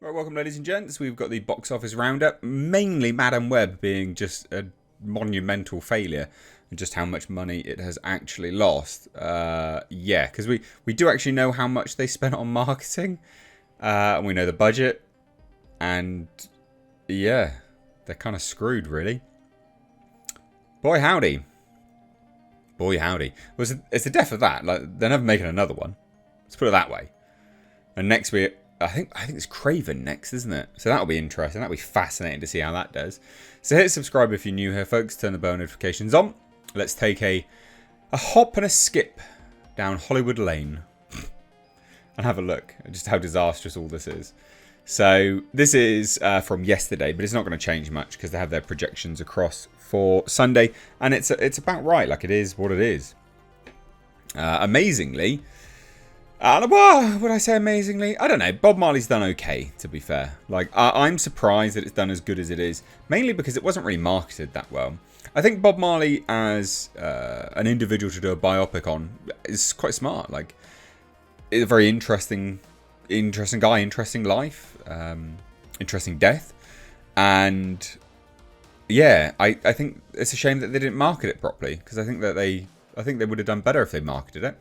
Right, welcome ladies and gents. We've got the box office roundup, mainly Madame Web being just a monumental failure and just how much money it has actually lost. Because we do actually know how much they spent on marketing, and we know the budget, and yeah, they're kind of screwed really. Boy howdy. Boy howdy. Well, it's the death of that. Like, they're never making another one. Let's put it that way. And next week, I think it's Craven next, isn't it? So that'll be interesting. That'll be fascinating to see how that does. So hit subscribe if you're new here, folks. Turn the bell notifications on. Let's take a hop and a skip down Hollywood Lane and have a look at just how disastrous all this is. So this is from yesterday, but it's not going to change much because they have their projections across for Sunday, and it's about right. Like, it is what it is. Amazingly. Well, would I say amazingly? I don't know. Bob Marley's done okay, to be fair. Like, I'm surprised that it's done as good as it is, mainly because it wasn't really marketed that well. I think Bob Marley as an individual to do a biopic on is quite smart. Like, it's a very interesting guy, interesting life, interesting death, and yeah, I think it's a shame that they didn't market it properly, because I think they would have done better if they marketed it.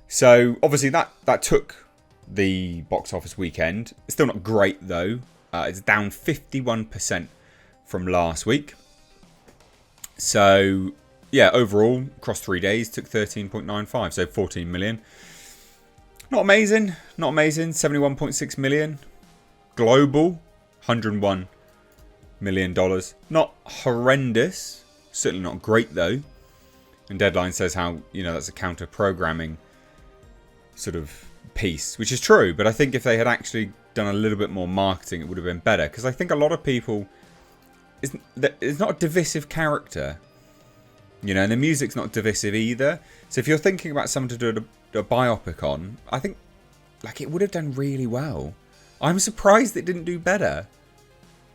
So, obviously, that took the box office weekend. It's still not great, though. It's down 51% from last week. So, yeah, overall, across 3 days, took 13.95, so 14 million. Not amazing. 71.6 million. Global, $101 million. Not horrendous. Certainly not great, though. And Deadline says how, that's a counter-programming sort of piece, which is true, but I think if they had actually done a little bit more marketing, it would have been better, because I think a lot of people, it's not a divisive character, and the music's not divisive either. So if you're thinking about someone to do a biopic on, I think it would have done really well. I'm surprised it didn't do better,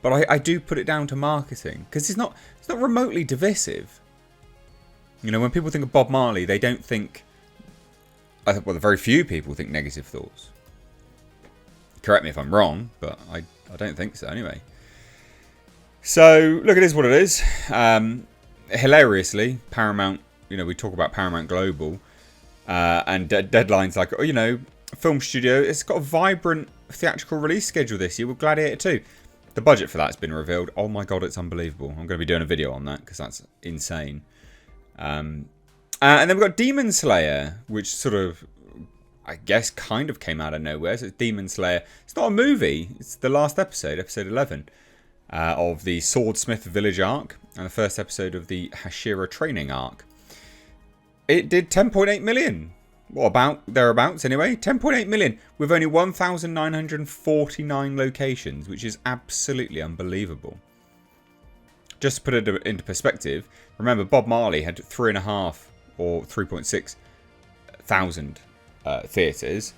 but I do put it down to marketing, because it's not remotely divisive. When people think of Bob Marley, they don't think, well, very few people think negative thoughts. Correct me if I'm wrong, but I don't think so anyway. So, look, it is what it is. Hilariously, Paramount, we talk about Paramount Global, and Deadline's like, film studio, it's got a vibrant theatrical release schedule this year with Gladiator 2. The budget for that's been revealed. Oh my god, it's unbelievable. I'm going to be doing a video on that because that's insane. And then we've got Demon Slayer, which sort of, I guess, kind of came out of nowhere. So it's Demon Slayer. It's not a movie. It's the last episode 11, of the Swordsmith Village arc, and the first episode of the Hashira training arc. It did 10.8 million. What about thereabouts anyway? 10.8 million with only 1,949 locations, which is absolutely unbelievable. Just to put it into perspective, remember Bob Marley had 3.5 or 3.6 thousand theatres.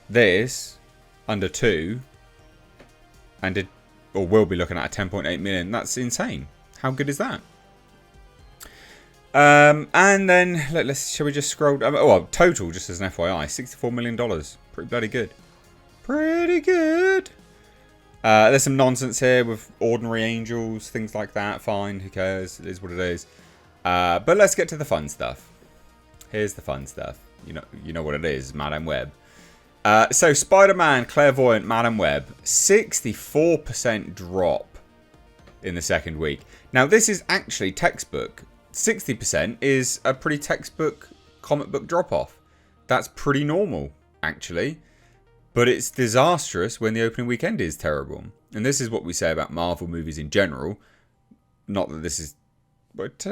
This under 2, and will be looking at a 10.8 million. That's insane. How good is that? And then shall we just scroll? Total, just as an FYI, $64 million. Pretty bloody good. Pretty good. There's some nonsense here with ordinary angels, things like that. Fine, who cares? It is what it is. But let's get to the fun stuff. Here's the fun stuff. You know what it is, Madame Web. So Spider-Man, Clairvoyant, Madame Web, 64% drop in the second week. Now this is actually textbook. 60% is a pretty textbook comic book drop-off. That's pretty normal, actually. But it's disastrous when the opening weekend is terrible. And this is what we say about Marvel movies in general. Not that this is, but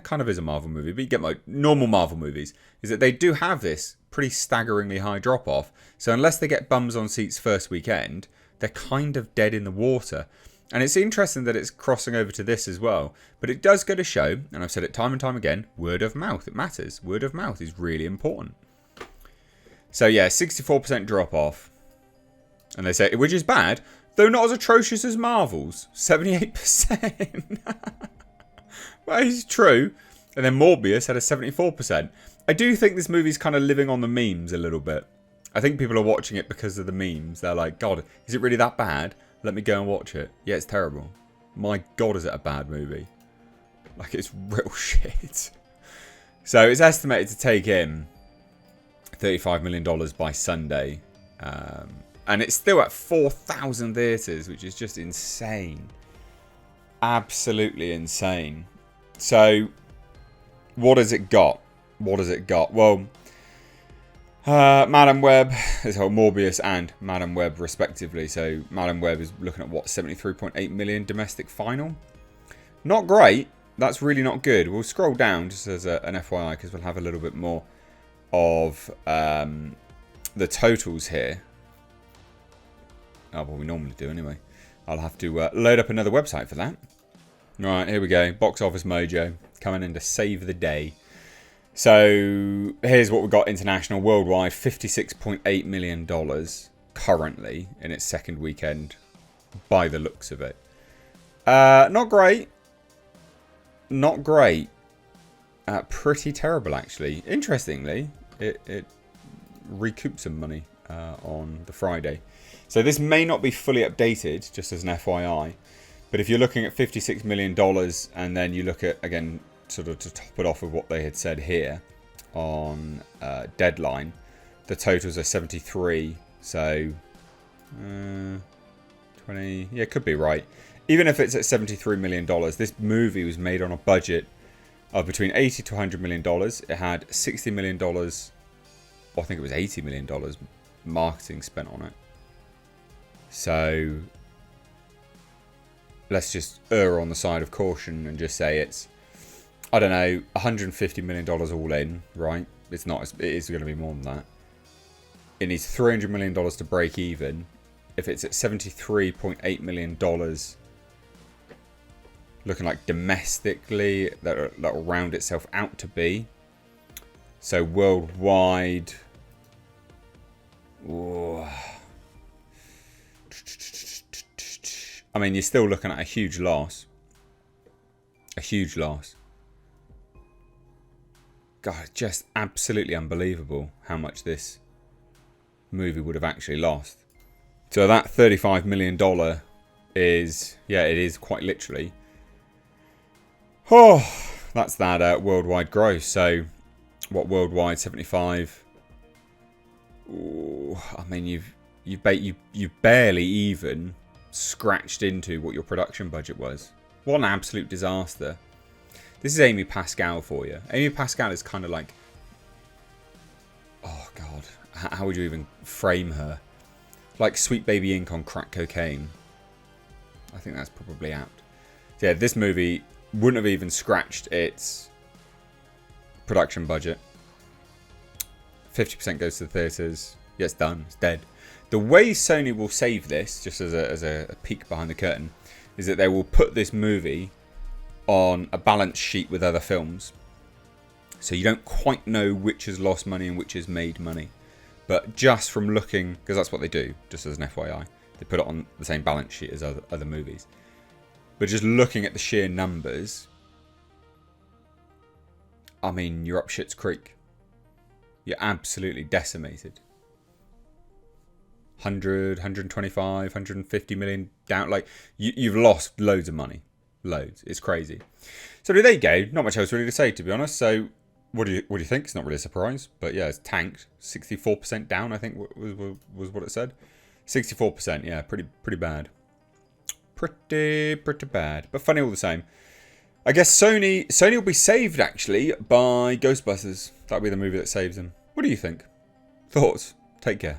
kind of is a Marvel movie, but you get my normal Marvel movies, is that they do have this pretty staggeringly high drop-off. So unless they get bums on seats first weekend, they're kind of dead in the water. And it's interesting that it's crossing over to this as well. But it does go to show, and I've said it time and time again, word of mouth. It matters. Word of mouth is really important. So yeah, 64% drop off. And they say, which is bad, though not as atrocious as Marvel's. 78%. Well, it's true. And then Morbius had a 74%. I do think this movie's kind of living on the memes a little bit. I think people are watching it because of the memes. They're like, God, is it really that bad? Let me go and watch it. Yeah, it's terrible. My God, is it a bad movie? Like, it's real shit. So it's estimated to take in $35 million by Sunday. And it's still at 4,000 theatres, which is just insane. Absolutely insane. So, what has it got? What has it got? Well, Madam Web, this whole Morbius and Madam Web respectively. So Madam Web is looking at what, 73.8 million domestic final? Not great. That's really not good. We'll scroll down just as an FYI because we'll have a little bit more of the totals here. Oh, well, we normally do anyway. I'll have to load up another website for that. Right, here we go. Box Office Mojo coming in to save the day. So here's what we've got international, worldwide, $56.8 million currently in its second weekend by the looks of it. Not great. Not great. Pretty terrible, actually. Interestingly, it recouped some money on the Friday. So this may not be fully updated, just as an FYI. But if you're looking at $56 million and then you look at, again, sort of to top it off of what they had said here on Deadline, the totals are 73. So 20, yeah, could be right. Even if it's at $73 million, this movie was made on a budget of between $80 to $100 million. It had $60 million, or I think it was $80 million marketing spent on it. So let's just err on the side of caution and just say it's, I don't know, $150 million all in, right? It's not, it is going to be more than that. It needs $300 million to break even. If it's at $73.8 million, looking like domestically, that'll round itself out to be. So worldwide, ooh, I mean, you're still looking at a huge loss. A huge loss. God, just absolutely unbelievable how much this movie would have actually lost. So that $35 million is, yeah, it is quite literally. Oh, that's that worldwide gross. So, what worldwide? 75. Ooh, I mean, you've barely even scratched into what your production budget was. What an absolute disaster. This is Amy Pascal for you. Amy Pascal is kind of like, oh God, how would you even frame her? Like Sweet Baby Ink on crack cocaine. I think that's probably apt. So yeah, this movie wouldn't have even scratched its production budget. 50% goes to the theatres. Yeah, it's done. It's dead. The way Sony will save this, just as a peek behind the curtain, is that they will put this movie on a balance sheet with other films. So you don't quite know which has lost money and which has made money. But just from looking, because that's what they do, just as an FYI, they put it on the same balance sheet as other movies. But just looking at the sheer numbers, I mean, you're up shit's creek. You're absolutely decimated. 100, 125, 150 million down. Like, you've lost loads of money. Loads. It's crazy. So there you go. Not much else really to say, to be honest. So what do you think? It's not really a surprise, but yeah, it's tanked. 64% down, I think was what it said. 64%. Yeah, pretty bad. Pretty bad, but funny all the same. I guess Sony will be saved actually by Ghostbusters. That'll be the movie that saves them. What do you think? Thoughts? Take care.